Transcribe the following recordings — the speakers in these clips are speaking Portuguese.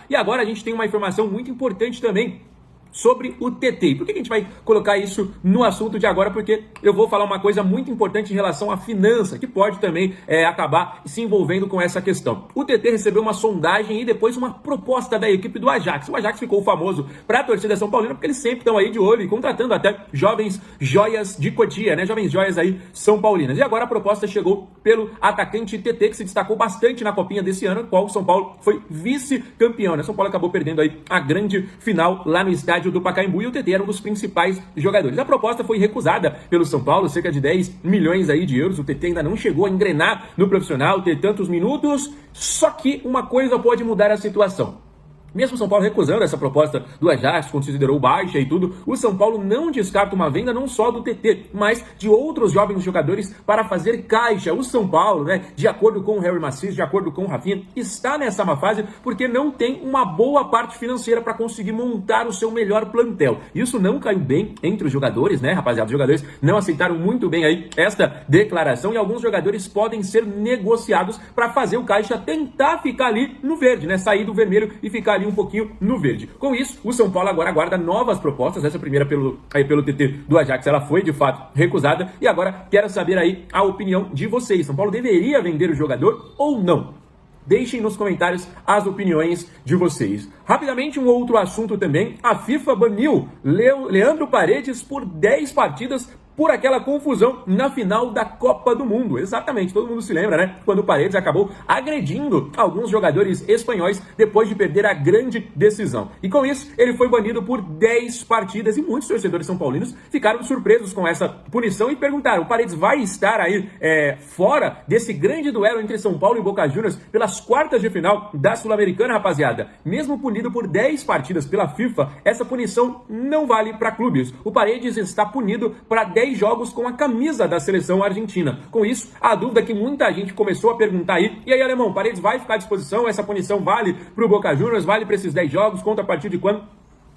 E agora a gente tem uma informação muito importante também sobre o TT. Por que a gente vai colocar isso no assunto de agora? Porque eu vou falar uma coisa muito importante em relação à finança, que pode também acabar se envolvendo com essa questão. O TT recebeu uma sondagem e depois uma proposta da equipe do Ajax. O Ajax ficou famoso para a torcida São Paulina, porque eles sempre estão aí de olho e contratando até jovens joias de Cotia, né? Jovens joias aí São Paulinas. E agora a proposta chegou pelo atacante TT, que se destacou bastante na copinha desse ano, qual o São Paulo foi vice-campeão, né? São Paulo acabou perdendo aí a grande final lá no estádio do Pacaembu e o TT era um dos principais jogadores. A proposta foi recusada pelo São Paulo, cerca de 10 milhões aí de euros. O TT ainda não chegou a engrenar no profissional, ter tantos minutos, só que uma coisa pode mudar a situação. Mesmo o São Paulo recusando essa proposta do Ajax, considerou baixa e tudo, o São Paulo não descarta uma venda não só do TT, mas de outros jovens jogadores para fazer caixa. O São Paulo, né, de acordo com o Harry Macis, de acordo com o Rafinha, está nessa má fase porque não tem uma boa parte financeira para conseguir montar o seu melhor plantel. Isso não caiu bem entre os jogadores, né, rapaziada? Os jogadores não aceitaram muito bem aí esta declaração e alguns jogadores podem ser negociados para fazer o caixa tentar ficar ali no verde, né, sair do vermelho e ficar ali um pouquinho no verde. Com isso, o São Paulo agora aguarda novas propostas. Essa primeira pelo TT do Ajax, ela foi de fato recusada e agora quero saber aí a opinião de vocês. São Paulo deveria vender o jogador ou não? Deixem nos comentários as opiniões de vocês. Rapidamente, um outro assunto também. A FIFA baniu Leandro Paredes por 10 partidas por aquela confusão na final da Copa do Mundo. Exatamente, todo mundo se lembra, né? Quando o Paredes acabou agredindo alguns jogadores espanhóis depois de perder a grande decisão. E com isso, ele foi banido por 10 partidas e muitos torcedores são paulinos ficaram surpresos com essa punição e perguntaram, o Paredes vai estar aí fora desse grande duelo entre São Paulo e Boca Juniors pelas quartas de final da Sul-Americana, rapaziada? Mesmo punido por 10 partidas pela FIFA, essa punição não vale para clubes. O Paredes está punido para 10 jogos com a camisa da seleção argentina. Com isso, a dúvida que muita gente começou a perguntar aí, alemão, Paredes vai ficar à disposição? Essa punição vale para o Boca Juniors? Vale para esses 10 jogos? Conta a partir de quando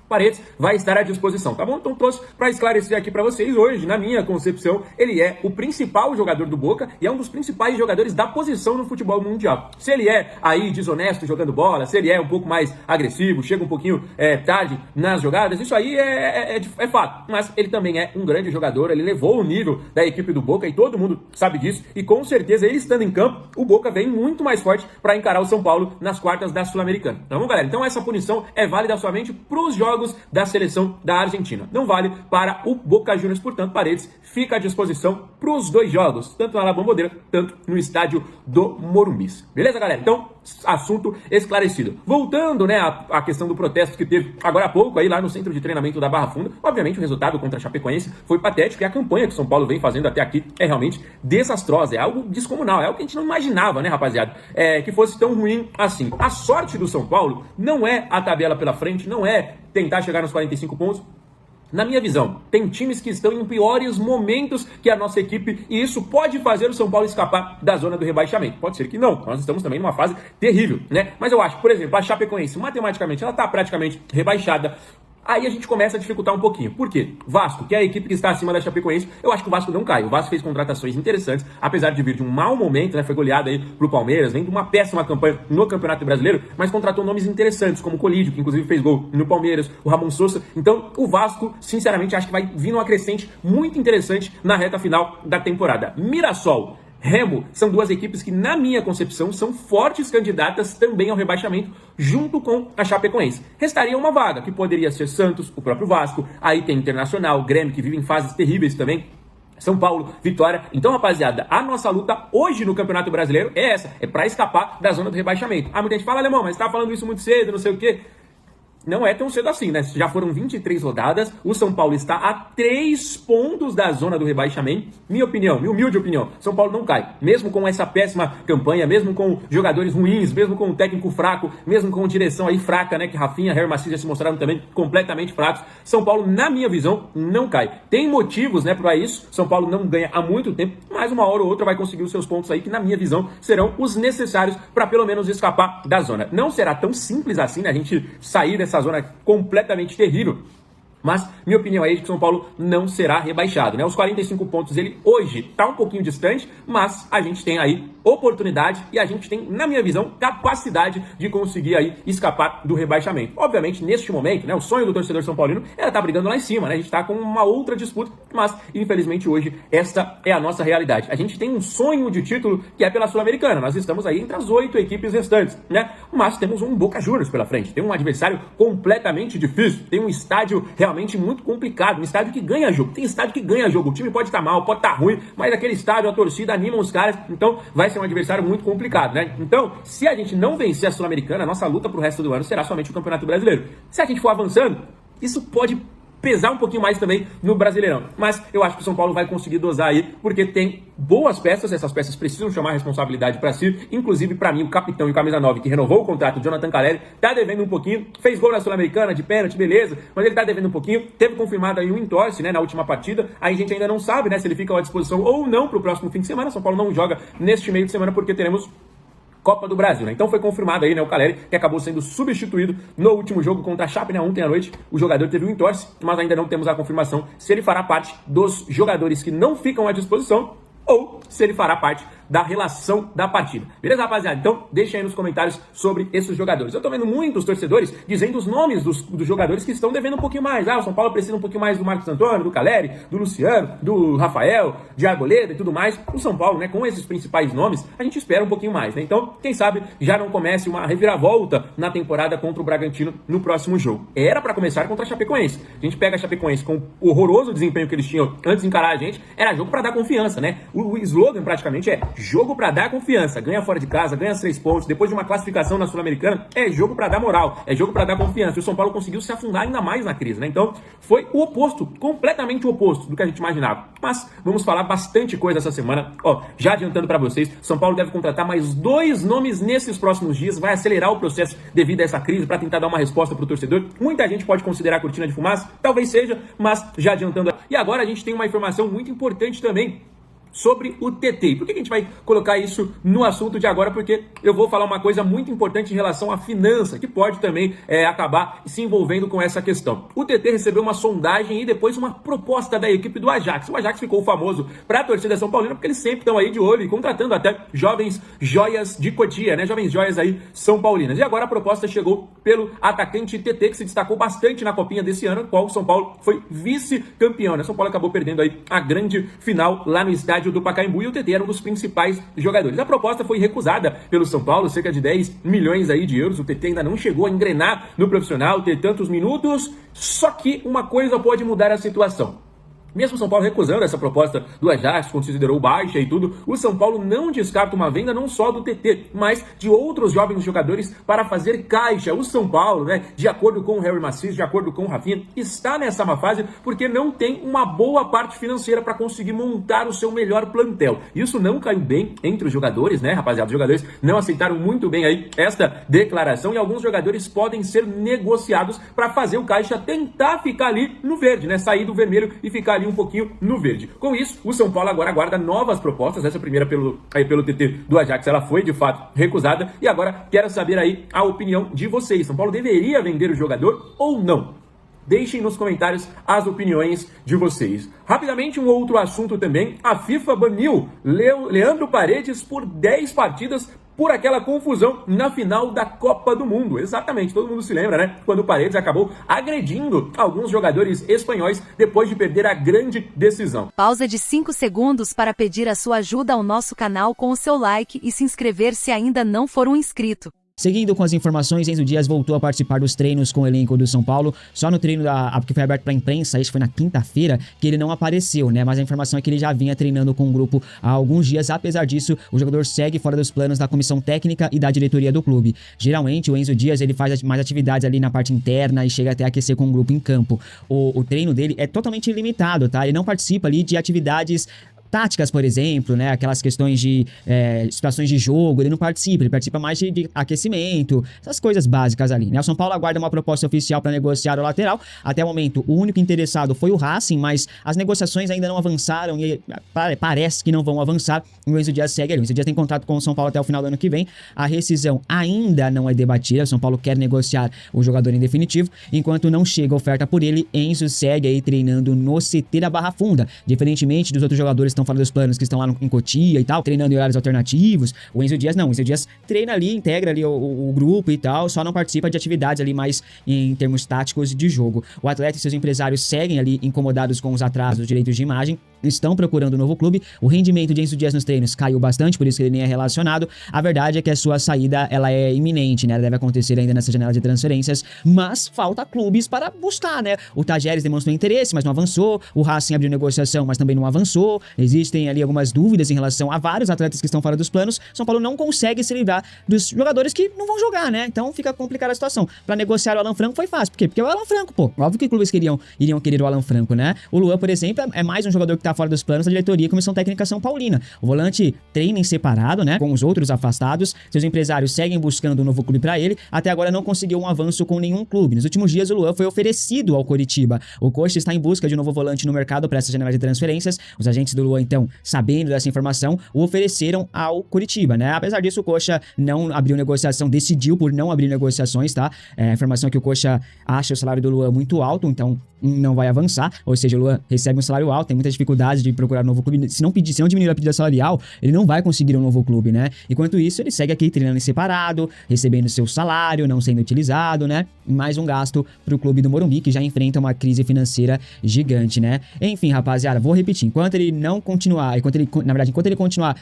Paredes vai estar à disposição, tá bom? Então trouxe para esclarecer aqui para vocês hoje, na minha concepção, ele é o principal jogador do Boca e é um dos principais jogadores da posição no futebol mundial. Se ele é aí desonesto jogando bola, se ele é um pouco mais agressivo, chega um pouquinho tarde nas jogadas, isso aí é fato. Mas ele também é um grande jogador, ele levou o nível da equipe do Boca e todo mundo sabe disso e com certeza ele estando em campo, o Boca vem muito mais forte para encarar o São Paulo nas quartas da Sul-Americana. Tá bom, galera? Então essa punição é válida somente para os jogos da seleção da Argentina. Não vale para o Boca Juniors, portanto, Paredes fica à disposição para os 2 jogos, tanto na La Bombonera, tanto no estádio do Morumbi. Beleza, galera? Então, assunto esclarecido. Voltando, né, à questão do protesto que teve agora há pouco aí lá no centro de treinamento da Barra Funda, obviamente o resultado contra a Chapecoense foi patético e a campanha que o São Paulo vem fazendo até aqui é realmente desastrosa, é algo descomunal, é algo que a gente não imaginava, né, rapaziada, que fosse tão ruim assim. A sorte do São Paulo não é a tabela pela frente, não é tentar chegar nos 45 pontos. Na minha visão, tem times que estão em piores momentos que a nossa equipe e isso pode fazer o São Paulo escapar da zona do rebaixamento. Pode ser que não, nós estamos também numa fase terrível, né? Mas eu acho, por exemplo, a Chapecoense, matematicamente, ela está praticamente rebaixada. Aí a gente começa a dificultar um pouquinho. Por quê? Vasco, que é a equipe que está acima da Chapecoense, eu acho que o Vasco não cai. O Vasco fez contratações interessantes, apesar de vir de um mau momento, né? Foi goleado aí pro Palmeiras, vem de uma péssima campanha no Campeonato Brasileiro, mas contratou nomes interessantes, como o Colídio, que inclusive fez gol no Palmeiras, o Ramon Sousa. Então, o Vasco, sinceramente, acho que vai vir numa crescente muito interessante na reta final da temporada. Mirassol, Remo, são 2 equipes que, na minha concepção, são fortes candidatas também ao rebaixamento, junto com a Chapecoense. Restaria uma vaga, que poderia ser Santos, o próprio Vasco, aí tem Internacional, Grêmio, que vive em fases terríveis também, São Paulo, Vitória. Então, rapaziada, a nossa luta hoje no Campeonato Brasileiro é essa, é para escapar da zona do rebaixamento. Ah, muita gente fala, alemão, mas você tá falando isso muito cedo, não sei o quê. Não é tão cedo assim, né? Já foram 23 rodadas, o São Paulo está a 3 pontos da zona do rebaixamento. Minha opinião, minha humilde opinião, São Paulo não cai. Mesmo com essa péssima campanha, mesmo com jogadores ruins, mesmo com um técnico fraco, mesmo com direção aí fraca, né? Que Rafinha, Harry Macis já se mostraram também completamente fracos. São Paulo, na minha visão, não cai. Tem motivos, né, para isso. São Paulo não ganha há muito tempo, mas uma hora ou outra vai conseguir os seus pontos aí, que na minha visão serão os necessários para pelo menos escapar da zona. Não será tão simples assim, né? A gente sair dessa zona completamente terrível. Mas minha opinião é de que o São Paulo não será rebaixado, né? Os 45 pontos, ele hoje está um pouquinho distante, mas a gente tem aí oportunidade e a gente tem, na minha visão, capacidade de conseguir aí escapar do rebaixamento. Obviamente, neste momento, né, o sonho do torcedor são paulino era estar brigando lá em cima, né? A gente está com uma outra disputa, mas infelizmente hoje esta é a nossa realidade. A gente tem um sonho de título que é pela Sul-Americana. Nós estamos aí entre as 8 equipes restantes, né? Mas temos um Boca Juniors pela frente, tem um adversário completamente difícil, tem um estádio realmente muito complicado, um estádio que ganha jogo. Tem estádio que ganha jogo, o time pode estar mal, pode estar ruim, mas aquele estádio, a torcida anima os caras, então vai ser um adversário muito complicado, né? Então, se a gente não vencer a Sul-Americana, a nossa luta pro resto do ano será somente o Campeonato Brasileiro. Se a gente for avançando, isso pode pesar um pouquinho mais também no Brasileirão. Mas eu acho que o São Paulo vai conseguir dosar aí, porque tem boas peças, essas peças precisam chamar a responsabilidade para si, inclusive para mim, o capitão e o camisa 9, que renovou o contrato, o Jonathan Calleri, tá devendo um pouquinho, fez gol na Sul-Americana, de pênalti, beleza, mas ele tá devendo um pouquinho, teve confirmado aí um entorse, né, na última partida, aí a gente ainda não sabe, né, se ele fica à disposição ou não pro próximo fim de semana. São Paulo não joga neste meio de semana porque teremos Copa do Brasil, né? Então foi confirmado aí, né, o Calleri, que acabou sendo substituído no último jogo contra a Chape, né, ontem à noite. O jogador teve um entorse, mas ainda não temos a confirmação se ele fará parte dos jogadores que não ficam à disposição ou se ele fará parte da relação da partida. Beleza, rapaziada? Então, deixem aí nos comentários sobre esses jogadores. Eu tô vendo muitos torcedores dizendo os nomes dos jogadores que estão devendo um pouquinho mais. Ah, o São Paulo precisa um pouquinho mais do Marcos Antônio, do Calleri, do Luciano, do Rafael, de Arboleda e tudo mais. O São Paulo, né, com esses principais nomes, a gente espera um pouquinho mais, né? Então, quem sabe já não comece uma reviravolta na temporada contra o Bragantino no próximo jogo. Era pra começar contra a Chapecoense. A gente pega a Chapecoense com o horroroso desempenho que eles tinham antes de encarar a gente, era jogo pra dar confiança, né? O slogan praticamente é jogo pra dar confiança. Ganha fora de casa, ganha 3 pontos. Depois de uma classificação na Sul-Americana, é jogo pra dar moral, é jogo pra dar confiança. E o São Paulo conseguiu se afundar ainda mais na crise, né? Então, foi o oposto, completamente o oposto do que a gente imaginava. Mas vamos falar bastante coisa essa semana. Ó, já adiantando pra vocês, São Paulo deve contratar mais 2 nomes nesses próximos dias. Vai acelerar o processo devido a essa crise pra tentar dar uma resposta pro torcedor. Muita gente pode considerar a cortina de fumaça, talvez seja, mas já adiantando. E agora a gente tem uma informação muito importante também sobre o TT. E por que a gente vai colocar isso no assunto de agora? Porque eu vou falar uma coisa muito importante em relação à finança, que pode também acabar se envolvendo com essa questão. O TT recebeu uma sondagem e depois uma proposta da equipe do Ajax. O Ajax ficou famoso para a torcida são paulina porque eles sempre estão aí de olho e contratando até jovens joias de Cotia, né? Jovens joias aí são paulinas. E agora a proposta chegou pelo atacante TT, que se destacou bastante na copinha desse ano, qual o São Paulo foi vice-campeão, né? São Paulo acabou perdendo aí a grande final lá no estádio do Pacaembu e o TT era um dos principais jogadores. A proposta foi recusada pelo São Paulo, cerca de 10 milhões aí de euros. O TT ainda não chegou a engrenar no profissional, ter tantos minutos, só que uma coisa pode mudar a situação. Mesmo o São Paulo recusando essa proposta do Ajax, considerou baixa e tudo, o São Paulo não descarta uma venda não só do TT, mas de outros jovens jogadores para fazer caixa. O São Paulo, né, de acordo com o Harry Macis, de acordo com o Rafinha, está nessa má fase porque não tem uma boa parte financeira para conseguir montar o seu melhor plantel. Isso não caiu bem entre os jogadores, né, rapaziada? Os jogadores não aceitaram muito bem aí esta declaração e alguns jogadores podem ser negociados para fazer o caixa tentar ficar ali no verde, né, sair do vermelho e ficar ali um pouquinho no verde. Com isso, o São Paulo agora aguarda novas propostas. Essa primeira pelo TT do Ajax, ela foi de fato recusada. E agora quero saber aí a opinião de vocês. São Paulo deveria vender o jogador ou não? Deixem nos comentários as opiniões de vocês. Rapidamente, um outro assunto também. A FIFA baniu Leandro Paredes por 10 partidas por aquela confusão na final da Copa do Mundo. Exatamente, todo mundo se lembra, né? Quando o Paredes acabou agredindo alguns jogadores espanhóis depois de perder a grande decisão. Pausa de 5 segundos para pedir a sua ajuda ao nosso canal com o seu like e se inscrever se ainda não for um inscrito. Seguindo com as informações, Enzo Dias voltou a participar dos treinos com o elenco do São Paulo, só no treino que foi aberto para a imprensa, isso foi na quinta-feira, que ele não apareceu, né? Mas a informação é que ele já vinha treinando com o grupo há alguns dias. Apesar disso, o jogador segue fora dos planos da comissão técnica e da diretoria do clube. Geralmente, o Enzo Dias ele faz mais atividades ali na parte interna e chega até a aquecer com o grupo em campo. O treino dele é totalmente limitado, tá? Ele não participa ali de atividades táticas, por exemplo, né? Aquelas questões de situações de jogo, ele não participa, ele participa mais de aquecimento, essas coisas básicas ali, né? O São Paulo aguarda uma proposta oficial para negociar o lateral. Até o momento, o único interessado foi o Racing, mas as negociações ainda não avançaram e parece que não vão avançar. O Enzo Dias segue ali. O Enzo Dias tem contrato com o São Paulo até o final do ano que vem. A rescisão ainda não é debatida. O São Paulo quer negociar o jogador em definitivo. Enquanto não chega oferta por ele, Enzo segue aí treinando no CT da Barra Funda. Diferentemente dos outros jogadores que estão fora dos planos, que estão lá em Cotia e tal, treinando em horários alternativos, o Enzo Dias não. O Enzo Dias treina ali, integra ali o grupo e tal, só não participa de atividades ali mais em termos táticos de jogo. O atleta e seus empresários seguem ali incomodados com os atrasos dos direitos de imagem, estão procurando um novo clube. O rendimento de Enzo Dias nos treinos caiu bastante, por isso que ele nem é relacionado. A verdade é que a sua saída, ela é iminente, né? Ela deve acontecer ainda nessa janela de transferências, mas falta clubes para buscar, né? O Tajeres demonstrou interesse, mas não avançou. O Racing abriu negociação, mas também não avançou. Existem ali algumas dúvidas em relação a vários atletas que estão fora dos planos. São Paulo não consegue se livrar dos jogadores que não vão jogar, né? Então fica complicada a situação. Para negociar o Alan Franco foi fácil. Por quê? Porque é o Alan Franco, pô. Óbvio que clubes iriam querer o Alan Franco, né? O Luan, por exemplo, é mais um jogador que tá fora dos planos da diretoria e comissão técnica São Paulina. O volante treina em separado, né, com os outros afastados. Seus empresários seguem buscando um novo clube para ele. Até agora não conseguiu um avanço com nenhum clube. Nos últimos dias o Luan foi oferecido ao Coritiba. O Coxa está em busca de um novo volante no mercado para essa janela de transferências. Os agentes do Luan, então, sabendo dessa informação, o ofereceram ao Coritiba, né? Apesar disso, o Coxa não abriu negociação, decidiu por não abrir negociações, tá? A informação é que o Coxa acha o salário do Luan muito alto, então não vai avançar. Ou seja, o Luan recebe um salário alto, tem muita dificuldade de procurar um novo clube. Se não diminuir a pedida salarial, ele não vai conseguir um novo clube, né? Enquanto isso, ele segue aqui treinando em separado, recebendo seu salário, não sendo utilizado, né? Mais um gasto pro clube do Morumbi, que já enfrenta uma crise financeira gigante, né? Enfim, rapaziada, vou repetir. Enquanto ele não continuar, enquanto ele continuar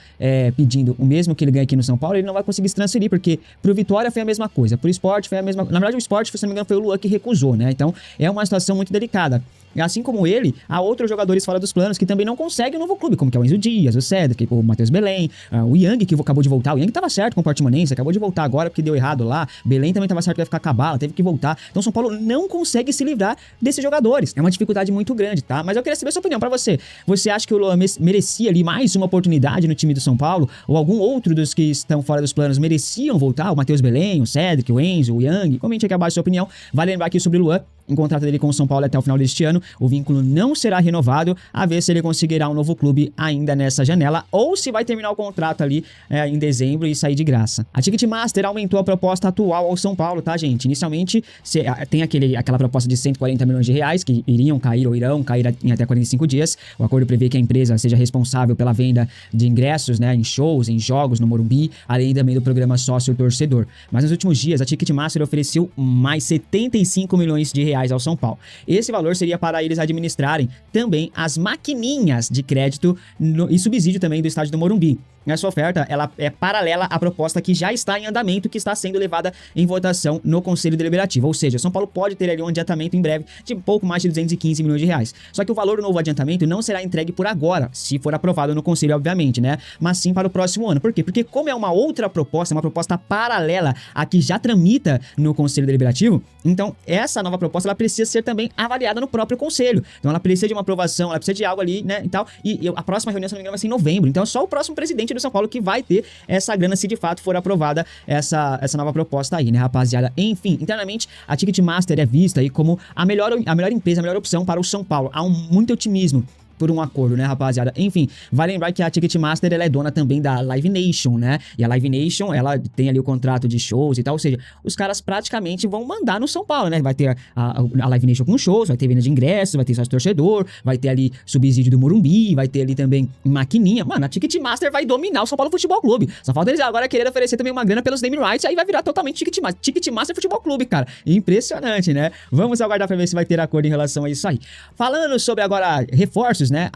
pedindo o mesmo que ele ganha aqui no São Paulo, ele não vai conseguir se transferir, porque pro Vitória foi a mesma coisa, pro Sport foi a mesma... Na verdade, o Sport, se não me engano, foi o Luan que recusou, né? Então, é uma situação muito delicada. Assim como ele, há outros jogadores fora dos planos que também não conseguem um novo clube, como que é o Enzo Dias, o Cedric, o Matheus Belém, o Yang, que acabou de voltar. O Yang tava certo com o Portimonense, acabou de voltar agora porque deu errado lá. Belém também tava certo que ia ficar com a bala, teve que voltar. Então São Paulo não consegue se livrar desses jogadores. É uma dificuldade muito grande, tá? Mas eu queria saber a sua opinião pra você. Você acha que o Luan merecia ali mais uma oportunidade no time do São Paulo? Ou algum outro dos que estão fora dos planos mereciam voltar? O Matheus Belém, o Cedric, o Enzo, o Yang? Comente aqui abaixo a sua opinião. Vale lembrar aqui sobre o Luan. O contrato dele com o São Paulo até o final deste ano. O vínculo não será renovado, a ver se ele conseguirá um novo clube ainda nessa janela, ou se vai terminar o contrato ali em dezembro e sair de graça. A Ticketmaster aumentou a proposta atual ao São Paulo, tá, gente? Inicialmente, tem aquela proposta de 140 milhões de reais, que iriam cair ou irão cair em até 45 dias. O acordo prevê que a empresa seja responsável pela venda de ingressos, né, em shows, em jogos no Morumbi, além também do programa sócio-torcedor. Mas nos últimos dias, a Ticketmaster ofereceu mais 75 milhões de reais ao São Paulo. Esse valor seria para eles administrarem também as maquininhas de crédito e subsídio também do estádio do Morumbi. Essa oferta, ela é paralela à proposta que já está em andamento, que está sendo levada em votação no Conselho Deliberativo. Ou seja, São Paulo pode ter ali um adiantamento em breve de pouco mais de 215 milhões de reais. Só que o valor do novo adiantamento não será entregue por agora, se for aprovado no Conselho, obviamente, né? Mas sim para o próximo ano. Por quê? Porque como é uma outra proposta, uma proposta paralela à que já tramita no Conselho Deliberativo, então essa nova proposta, ela precisa ser também avaliada no próprio Conselho. Então ela precisa de uma aprovação, ela precisa de algo ali, né, e tal. E a próxima reunião, se não me engano, vai ser em novembro. Então é só o próximo presidente do São Paulo que vai ter essa grana se de fato for aprovada essa nova proposta aí, né, rapaziada? Enfim, internamente, a Ticketmaster é vista aí como a melhor empresa, a melhor opção para o São Paulo. Há muito otimismo por um acordo, né, rapaziada? Enfim, vale lembrar que a Ticketmaster, ela é dona também da Live Nation, né? E a Live Nation, ela tem ali o contrato de shows e tal, ou seja, os caras praticamente vão mandar no São Paulo, né? Vai ter a Live Nation com shows, vai ter venda de ingressos, vai ter sócio torcedor, vai ter ali subsídio do Morumbi, vai ter ali também maquininha. Mano, a Ticketmaster vai dominar o São Paulo Futebol Clube. Só falta eles agora querer oferecer também uma grana pelos name rights, aí vai virar totalmente Ticketmaster Futebol Clube, cara. Impressionante, né? Vamos aguardar pra ver se vai ter acordo em relação a isso aí. Falando sobre agora reforços, né?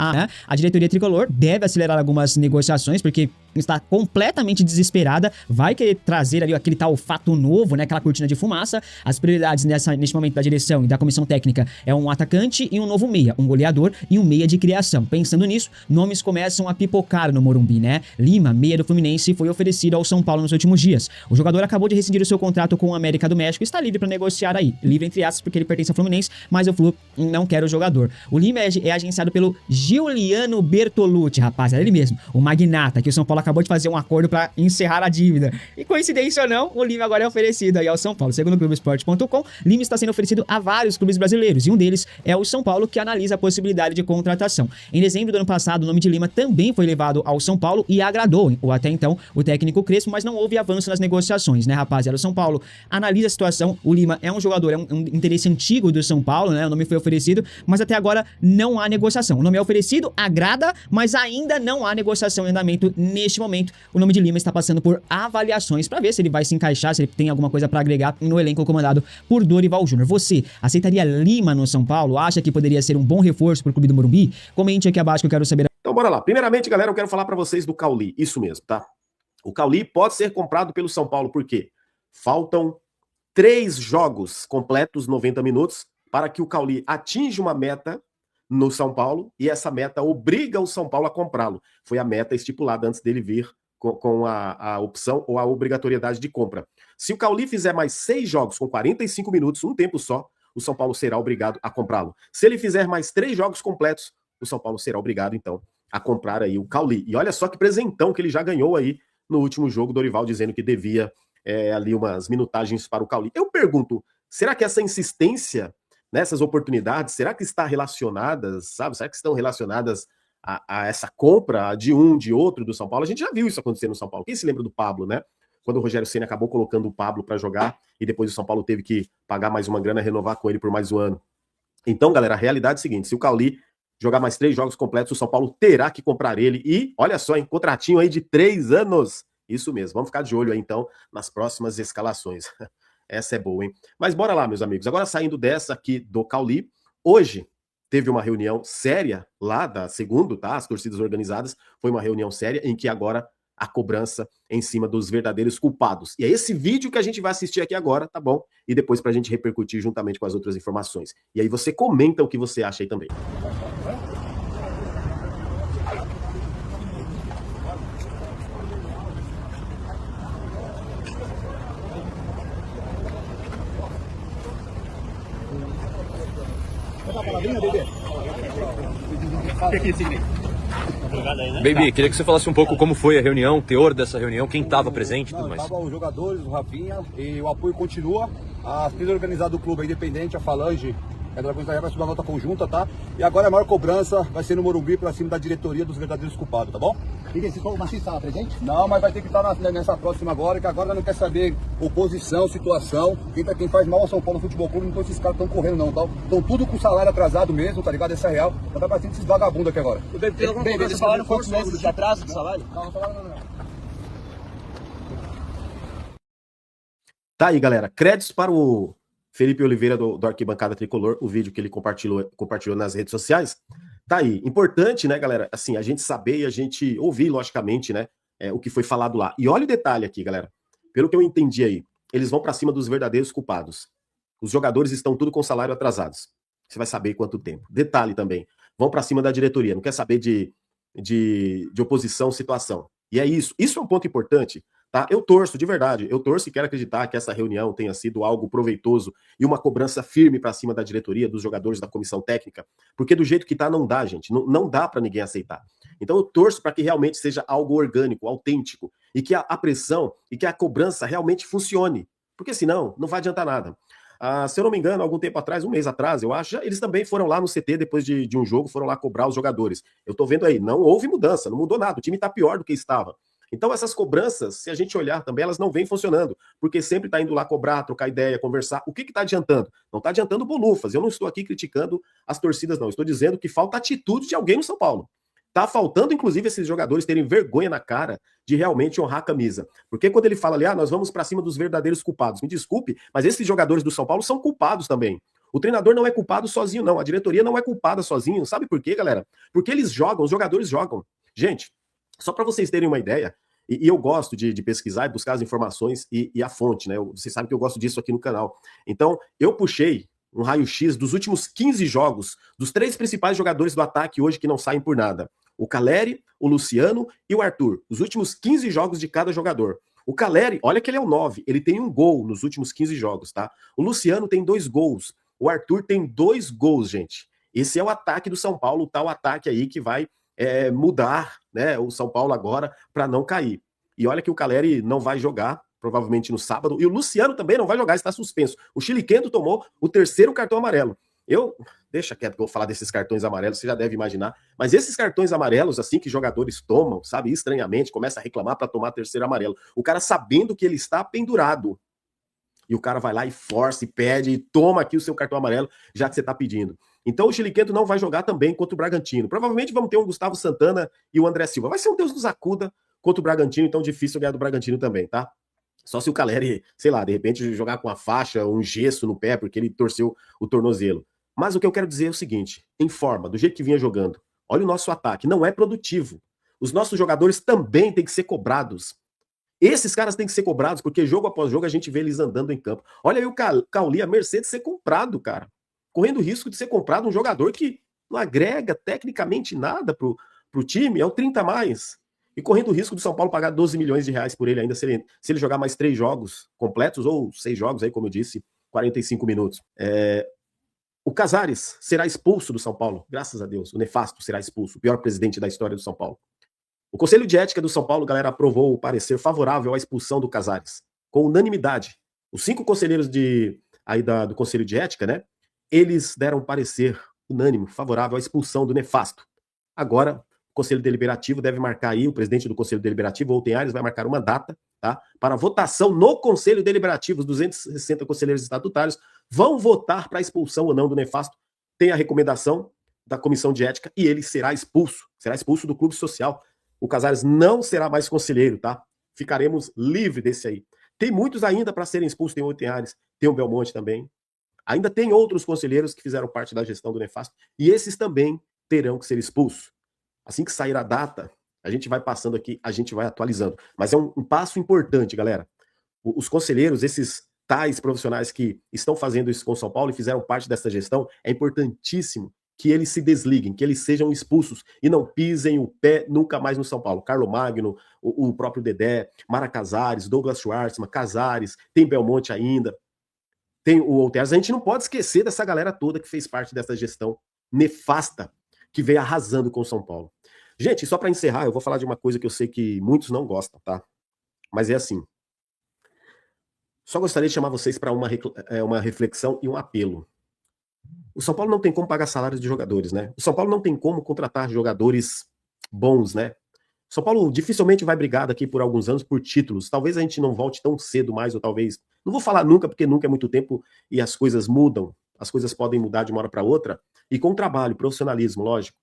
A diretoria tricolor deve acelerar algumas negociações, porque está completamente desesperada, vai querer trazer ali aquele tal fato novo, né, aquela cortina de fumaça. As prioridades neste momento da direção e da comissão técnica é um atacante e um novo meia, um goleador e um meia de criação. Pensando nisso, nomes começam a pipocar no Morumbi, né? Lima, meia do Fluminense, foi oferecido ao São Paulo nos últimos dias. O jogador acabou de rescindir o seu contrato com o América do México e está livre para negociar aí. Livre entre aspas porque ele pertence ao Fluminense, mas o Flu não quer o jogador. O Lima é agenciado pelo Giuliano Bertolucci, rapaziada, ele mesmo, o magnata, que o São Paulo acabou de fazer um acordo para encerrar a dívida. E coincidência ou não, o Lima agora é oferecido aí ao São Paulo. Segundo o Globoesporte.com, Lima está sendo oferecido a vários clubes brasileiros, e um deles é o São Paulo, que analisa a possibilidade de contratação. Em dezembro do ano passado, o nome de Lima também foi levado ao São Paulo e agradou, ou até então, o técnico Crespo, mas não houve avanço nas negociações, né, rapaziada? O São Paulo analisa a situação, o Lima é um jogador, é um interesse antigo do São Paulo, né? O nome foi oferecido, mas até agora não há negociação. O nome é oferecido, agrada, mas ainda não há negociação em andamento neste momento. O nome de Lima está passando por avaliações para ver se ele vai se encaixar, se ele tem alguma coisa para agregar no elenco comandado por Dorival Júnior. Você aceitaria Lima no São Paulo? Acha que poderia ser um bom reforço para o clube do Morumbi? Comente aqui abaixo que eu quero saber. Então bora lá. Primeiramente, galera, eu quero falar para vocês do Cauli. Isso mesmo, tá? O Cauli pode ser comprado pelo São Paulo, por quê? Faltam 3 jogos completos, 90 minutos, para que o Cauli atinja uma meta no São Paulo, e essa meta obriga o São Paulo a comprá-lo. Foi a meta estipulada antes dele vir com a opção ou a obrigatoriedade de compra. Se o Cauli fizer mais 6 jogos com 45 minutos, um tempo só, o São Paulo será obrigado a comprá-lo. Se ele fizer mais 3 jogos completos, o São Paulo será obrigado, então, a comprar aí o Cauli. E olha só que presentão que ele já ganhou aí no último jogo, Dorival dizendo que devia ali umas minutagens para o Cauli. Eu pergunto, será que essa insistência nessas oportunidades, será que está relacionadas, sabe? Será que estão relacionadas a essa compra de um, de outro do São Paulo? A gente já viu isso acontecer no São Paulo. Quem se lembra do Pablo, né? Quando o Rogério Ceni acabou colocando o Pablo para jogar e depois o São Paulo teve que pagar mais uma grana, renovar com ele por mais um ano. Então, galera, a realidade é a seguinte, se o Cauli jogar mais 3 jogos completos, o São Paulo terá que comprar ele. E, olha só, hein, contratinho aí de 3 anos. Isso mesmo, vamos ficar de olho aí, então, nas próximas escalações. Essa é boa, hein? Mas bora lá, meus amigos. Agora, saindo dessa aqui do Cauli, hoje teve uma reunião séria lá da Segundo, tá? As torcidas organizadas. Foi uma reunião séria em que agora a cobrança em cima dos verdadeiros culpados. E é esse vídeo que a gente vai assistir aqui agora, tá bom? E depois pra gente repercutir juntamente com as outras informações. E aí você comenta o que você acha aí também. Baby, queria que você falasse um pouco como foi a reunião, o teor dessa reunião, quem estava presente e tudo mais. Estavam os jogadores, o Rafinha, e o apoio continua. A torcida organizada do clube é independente, a Falange, a Dragões da Guerra vai subir uma nota conjunta, tá? E agora a maior cobrança vai ser no Morumbi pra cima da diretoria dos verdadeiros culpados, tá bom? E esse o Machista estava presente? Não, mas vai ter que estar nessa próxima agora, que agora não quer saber oposição, situação. Quem faz mal ao São Paulo Futebol Clube, não esses caras estão correndo não, tá? Estão tudo com salário atrasado mesmo, tá ligado? Essa é real. Já tá batendo esses vagabundos aqui agora. Eles falaram quantos meses de atraso de salário? Não falaram não. Tá aí, galera. Créditos para o Felipe Oliveira do Arquibancada Tricolor, o vídeo que ele compartilhou nas redes sociais. Tá aí. Importante, né, galera? Assim, a gente saber e a gente ouvir, logicamente, né, o que foi falado lá. E olha o detalhe aqui, galera. Pelo que eu entendi aí, eles vão para cima dos verdadeiros culpados. Os jogadores estão tudo com salário atrasados. Você vai saber quanto tempo. Detalhe também. Vão para cima da diretoria. Não quer saber de oposição, situação. E é isso. Isso é um ponto importante. Tá? Eu torço, de verdade, eu torço e quero acreditar que essa reunião tenha sido algo proveitoso e uma cobrança firme para cima da diretoria, dos jogadores, da comissão técnica, porque do jeito que tá não dá, gente, não dá para ninguém aceitar. Então eu torço para que realmente seja algo orgânico, autêntico, e que a pressão e que a cobrança realmente funcione, porque senão não vai adiantar nada. Se eu não me engano, algum tempo atrás, um mês atrás, eu acho, eles também foram lá no CT depois de um jogo, foram lá cobrar os jogadores. Eu tô vendo aí, não houve mudança, não mudou nada, o time tá pior do que estava. Então essas cobranças, se a gente olhar também, elas não vêm funcionando, porque sempre está indo lá cobrar, trocar ideia, conversar. O que está adiantando? Não está adiantando bolufas. Eu não estou aqui criticando as torcidas, não. Estou dizendo que falta atitude de alguém no São Paulo. Está faltando, inclusive, esses jogadores terem vergonha na cara de realmente honrar a camisa. Porque quando ele fala ali, nós vamos para cima dos verdadeiros culpados. Me desculpe, mas esses jogadores do São Paulo são culpados também. O treinador não é culpado sozinho, não. A diretoria não é culpada sozinho. Sabe por quê, galera? Porque eles jogam, os jogadores jogam. Gente, só para vocês terem uma ideia, e eu gosto de pesquisar e buscar as informações e a fonte, né? Vocês sabem que eu gosto disso aqui no canal. Então, eu puxei um raio-x dos últimos 15 jogos dos 3 principais jogadores do ataque hoje que não saem por nada. O Caleri, o Luciano e o Arthur. Os últimos 15 jogos de cada jogador. O Caleri, olha que ele é o 9, ele tem 1 gol nos últimos 15 jogos, tá? O Luciano tem 2 gols. O Arthur tem 2 gols, gente. Esse é o ataque do São Paulo, o tal ataque aí que vai mudar, né, o São Paulo agora para não cair. E olha que o Caleri não vai jogar, provavelmente no sábado, e o Luciano também não vai jogar, está suspenso. O Chiliquento tomou o 3º cartão amarelo. Deixa quieto que eu vou falar desses cartões amarelos, você já deve imaginar, mas esses cartões amarelos, assim, que jogadores tomam, sabe, estranhamente, começa a reclamar para tomar 3º amarelo. O cara sabendo que ele está pendurado. E o cara vai lá e força, e pede, e toma aqui o seu cartão amarelo, já que você está pedindo. Então o Chiliquento não vai jogar também contra o Bragantino. Provavelmente vamos ter um Gustavo Santana e o André Silva. Vai ser um Deus nos acuda contra o Bragantino, então difícil ganhar do Bragantino também, tá? Só se o Caleri, sei lá, de repente jogar com a faixa, um gesso no pé, porque ele torceu o tornozelo. Mas o que eu quero dizer é o seguinte, em forma, do jeito que vinha jogando, olha o nosso ataque, não é produtivo. Os nossos jogadores também têm que ser cobrados. Esses caras têm que ser cobrados, porque jogo após jogo a gente vê eles andando em campo. Olha aí o Cauli, a mercê de ser comprado, cara. Correndo o risco de ser comprado um jogador que não agrega tecnicamente nada pro time, é o 30 a mais. E correndo o risco do São Paulo pagar 12 milhões de reais por ele ainda, se ele jogar mais 3 jogos completos, ou 6 jogos aí, como eu disse, 45 minutos. O Casares será expulso do São Paulo, graças a Deus. O nefasto será expulso, o pior presidente da história do São Paulo. O Conselho de Ética do São Paulo, galera, aprovou o parecer favorável à expulsão do Casares, com unanimidade. Os 5 conselheiros do Conselho de Ética, né, eles deram um parecer unânime, favorável à expulsão do nefasto. Agora, o Conselho Deliberativo deve marcar aí, o presidente do Conselho Deliberativo, Outem Aires, vai marcar uma data, tá, para votação no Conselho Deliberativo. Os 260 conselheiros estatutários vão votar para a expulsão ou não do nefasto. Tem a recomendação da Comissão de Ética e ele será expulso do Clube Social. O Casares não será mais conselheiro, tá? Ficaremos livres desse aí. Tem muitos ainda para serem expulsos, tem o Outem Aires, tem o Belmonte também. Ainda tem outros conselheiros que fizeram parte da gestão do nefasto e esses também terão que ser expulsos. Assim que sair a data, a gente vai passando aqui, a gente vai atualizando. Mas é um passo importante, galera. Os conselheiros, esses tais profissionais que estão fazendo isso com o São Paulo e fizeram parte dessa gestão, é importantíssimo que eles se desliguem, que eles sejam expulsos e não pisem o pé nunca mais no São Paulo. Carlo Magno, o próprio Dedé, Mara Casares, Douglas Schwartzman, Casares, tem Belmonte ainda, tem o Outers. A gente não pode esquecer dessa galera toda que fez parte dessa gestão nefasta que veio arrasando com o São Paulo. Gente, só para encerrar, eu vou falar de uma coisa que eu sei que muitos não gostam, tá? Mas é assim. Só gostaria de chamar vocês para uma reflexão e um apelo. O São Paulo não tem como pagar salários de jogadores, né? O São Paulo não tem como contratar jogadores bons, né? O São Paulo dificilmente vai brigar daqui por alguns anos por títulos. Talvez a gente não volte tão cedo mais, ou talvez... Não vou falar nunca, porque nunca é muito tempo e as coisas mudam. As coisas podem mudar de uma hora para outra. E com trabalho, profissionalismo, lógico.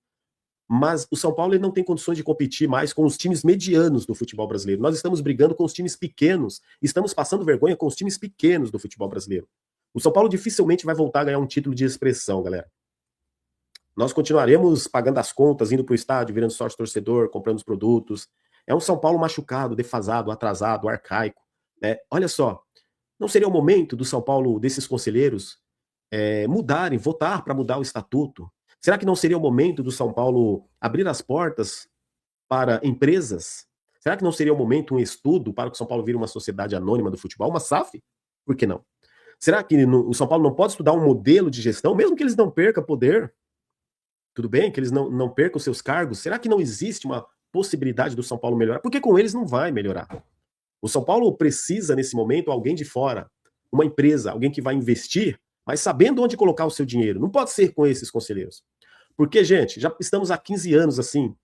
Mas o São Paulo ele não tem condições de competir mais com os times medianos do futebol brasileiro. Nós estamos brigando com os times pequenos. Estamos passando vergonha com os times pequenos do futebol brasileiro. O São Paulo dificilmente vai voltar a ganhar um título de expressão, galera. Nós continuaremos pagando as contas, indo para o estádio, virando sócio torcedor, comprando os produtos. É um São Paulo machucado, defasado, atrasado, arcaico, né? Olha só, não seria o momento do São Paulo, desses conselheiros, mudarem, votar para mudar o estatuto? Será que não seria o momento do São Paulo abrir as portas para empresas? Será que não seria o momento um estudo para que o São Paulo vire uma sociedade anônima do futebol, uma SAF? Por que não? Será que o São Paulo não pode estudar um modelo de gestão, mesmo que eles não percam poder? Tudo bem que eles não percam seus cargos? Será que não existe uma possibilidade do São Paulo melhorar? Porque com eles não vai melhorar. O São Paulo precisa, nesse momento, alguém de fora, uma empresa, alguém que vai investir, mas sabendo onde colocar o seu dinheiro. Não pode ser com esses conselheiros. Porque, gente, já estamos há 15 anos assim.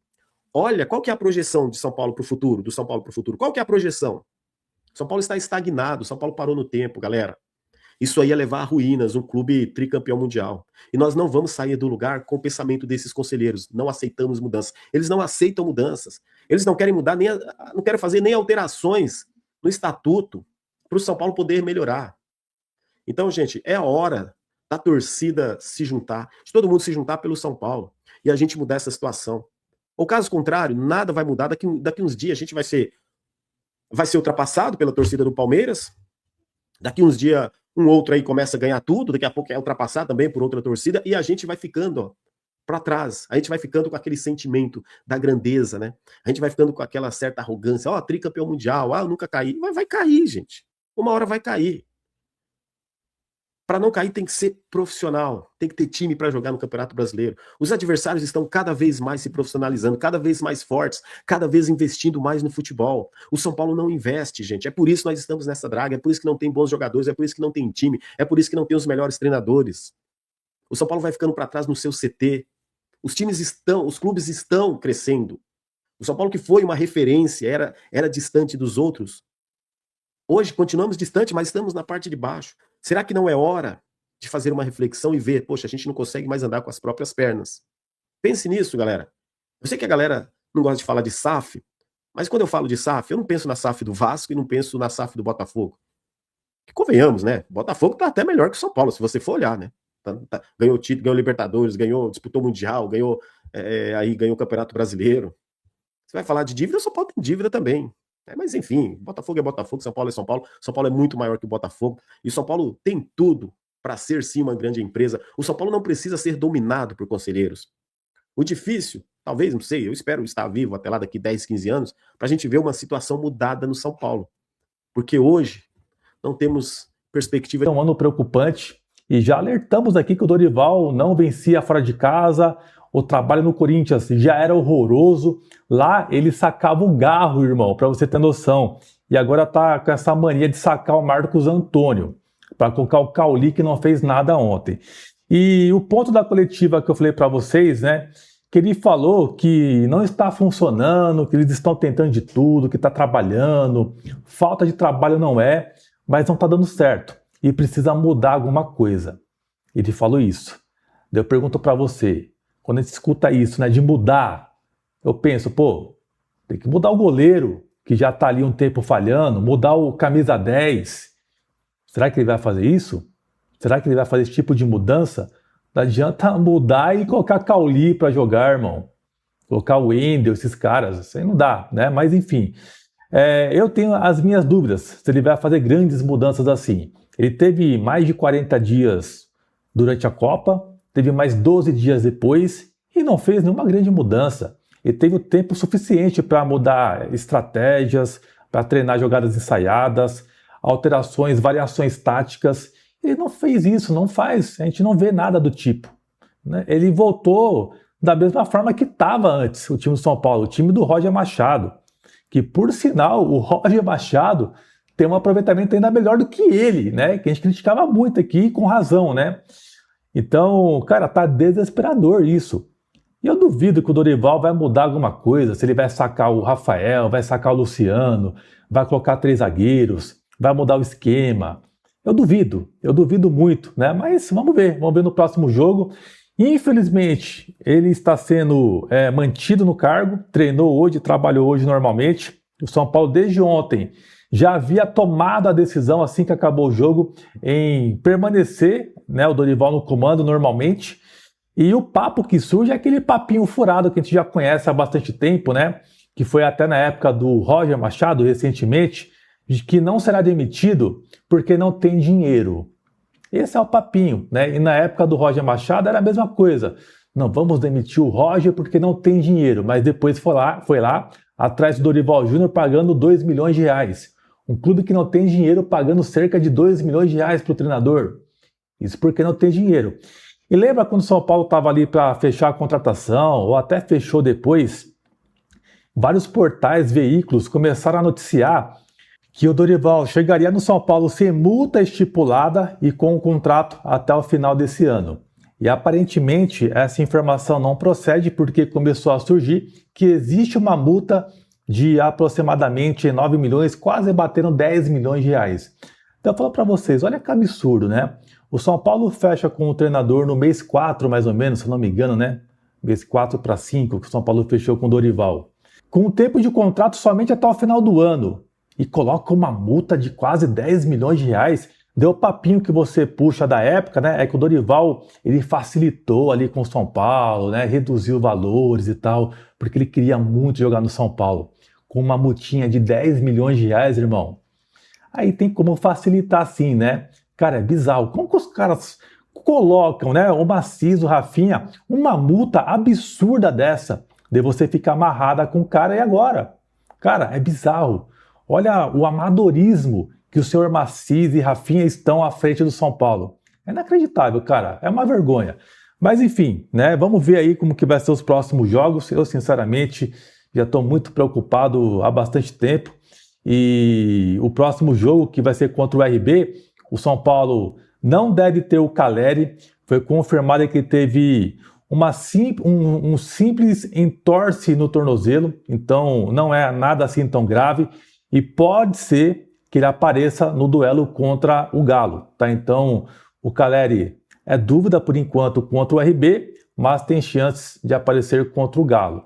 Olha, qual que é a projeção de São Paulo para o futuro, do São Paulo para o futuro? Qual que é a projeção? São Paulo está estagnado, São Paulo parou no tempo, galera. Isso aí ia levar a ruínas, um clube tricampeão mundial. E nós não vamos sair do lugar com o pensamento desses conselheiros. Não aceitamos mudanças. Eles não aceitam mudanças. Eles não querem mudar, não querem fazer nem alterações no estatuto para o São Paulo poder melhorar. Então, gente, é a hora da torcida se juntar, de todo mundo se juntar pelo São Paulo e a gente mudar essa situação. Ou caso contrário, nada vai mudar. Daqui uns dias a gente vai ser ultrapassado pela torcida do Palmeiras. Daqui uns dias um outro aí começa a ganhar tudo, daqui a pouco é ultrapassado também por outra torcida, e a gente vai ficando para trás, a gente vai ficando com aquele sentimento da grandeza, né? A gente vai ficando com aquela certa arrogância, tricampeão mundial, eu nunca caí. Vai cair, gente. Uma hora vai cair. Para não cair tem que ser profissional, tem que ter time para jogar no Campeonato Brasileiro. Os adversários estão cada vez mais se profissionalizando, cada vez mais fortes, cada vez investindo mais no futebol. O São Paulo não investe, gente. É por isso que nós estamos nessa draga, é por isso que não tem bons jogadores, é por isso que não tem time, é por isso que não tem os melhores treinadores. O São Paulo vai ficando para trás no seu CT. Os clubes estão crescendo. O São Paulo, que foi uma referência, era distante dos outros. Hoje continuamos distante, mas estamos na parte de baixo. Será que não é hora de fazer uma reflexão e ver, poxa, a gente não consegue mais andar com as próprias pernas? Pense nisso, galera. Eu sei que a galera não gosta de falar de SAF, mas quando eu falo de SAF, eu não penso na SAF do Vasco e não penso na SAF do Botafogo. Que convenhamos, né? O Botafogo tá até melhor que o São Paulo, se você for olhar, né? Ganhou título, ganhou Libertadores, disputou Mundial, ganhou o Campeonato Brasileiro. Você vai falar de dívida, o São Paulo tem dívida também. Mas enfim, Botafogo é Botafogo, São Paulo é São Paulo. São Paulo é muito maior que o Botafogo. E São Paulo tem tudo para ser sim uma grande empresa. O São Paulo não precisa ser dominado por conselheiros. O difícil, talvez, não sei, eu espero estar vivo até lá daqui 10, 15 anos, para a gente ver uma situação mudada no São Paulo. Porque hoje não temos perspectiva. É um ano preocupante e já alertamos aqui que o Dorival não vencia fora de casa. O trabalho no Corinthians já era horroroso. Lá ele sacava o Garro, irmão, para você ter noção. E agora tá com essa mania de sacar o Marcos Antônio, para colocar o Cauli, que não fez nada ontem. E o ponto da coletiva que eu falei para vocês, né, que ele falou que não está funcionando, que eles estão tentando de tudo, que está trabalhando. Falta de trabalho não é, mas não está dando certo. E precisa mudar alguma coisa. Ele falou isso. Daí eu pergunto para você, quando a gente escuta isso, né, de mudar, eu penso, pô, tem que mudar o goleiro, que já está ali um tempo falhando, mudar o camisa 10. Será que ele vai fazer isso? Será que ele vai fazer esse tipo de mudança? Não adianta mudar e colocar Cauli para jogar, irmão. Colocar o Wendel, esses caras, isso aí não dá, né? Mas enfim, eu tenho as minhas dúvidas se ele vai fazer grandes mudanças assim. Ele teve mais de 40 dias durante a Copa, teve mais 12 dias depois e não fez nenhuma grande mudança. Ele teve o tempo suficiente para mudar estratégias, para treinar jogadas ensaiadas, alterações, variações táticas. Ele não fez isso, não faz. A gente não vê nada do tipo, né? Ele voltou da mesma forma que estava antes, o time do São Paulo, o time do Roger Machado. Que, por sinal, o Roger Machado tem um aproveitamento ainda melhor do que ele, né? Que a gente criticava muito aqui, com razão, né? Então, cara, tá desesperador isso. E eu duvido que o Dorival vai mudar alguma coisa, se ele vai sacar o Rafael, vai sacar o Luciano, vai colocar 3 zagueiros, vai mudar o esquema. Eu duvido muito, né? Mas vamos ver no próximo jogo. Infelizmente, ele está sendo mantido no cargo, treinou hoje, trabalhou hoje normalmente. O São Paulo, desde ontem, já havia tomado a decisão, assim que acabou o jogo, em permanecer, né, o Dorival no comando normalmente. E o papo que surge é aquele papinho furado que a gente já conhece há bastante tempo, né? Que foi até na época do Roger Machado, recentemente, de que não será demitido porque não tem dinheiro. Esse é o papinho, né? E na época do Roger Machado era a mesma coisa. Não vamos demitir o Roger porque não tem dinheiro. Mas depois foi lá atrás do Dorival Júnior pagando 2 milhões de reais. Um clube que não tem dinheiro pagando cerca de 2 milhões de reais para o treinador. Isso porque não tem dinheiro. E lembra quando o São Paulo estava ali para fechar a contratação, ou até fechou depois? Vários portais, veículos começaram a noticiar que o Dorival chegaria no São Paulo sem multa estipulada e com um contrato até o final desse ano. E aparentemente essa informação não procede porque começou a surgir que existe uma multa de aproximadamente 9 milhões, quase batendo 10 milhões de reais. Então eu falo para vocês, olha que absurdo, né? O São Paulo fecha com o treinador no mês 4, mais ou menos, se não me engano, né? Mês 4 para 5, que o São Paulo fechou com o Dorival. Com um tempo de contrato somente até o final do ano. E coloca uma multa de quase 10 milhões de reais. Deu o papinho que você puxa da época, né? É que o Dorival, ele facilitou ali com o São Paulo, né? Reduziu valores e tal, porque ele queria muito jogar no São Paulo. Com uma multinha de 10 milhões de reais, irmão. Aí tem como facilitar sim, né? Cara, é bizarro. Como que os caras colocam, né? O Macizo, o Rafinha, uma multa absurda dessa, de você ficar amarrada com o cara e agora? Cara, é bizarro. Olha o amadorismo que o senhor Macizo e Rafinha estão à frente do São Paulo. É inacreditável, cara. É uma vergonha. Mas enfim, né? Vamos ver aí como que vai ser os próximos jogos. Eu, sinceramente, já estou muito preocupado há bastante tempo. E o próximo jogo, que vai ser contra o RB, o São Paulo não deve ter o Caleri. Foi confirmado que ele teve um simples entorse no tornozelo, então não é nada assim tão grave. E pode ser que ele apareça no duelo contra o Galo, tá? Então o Caleri é dúvida por enquanto contra o RB, mas tem chances de aparecer contra o Galo.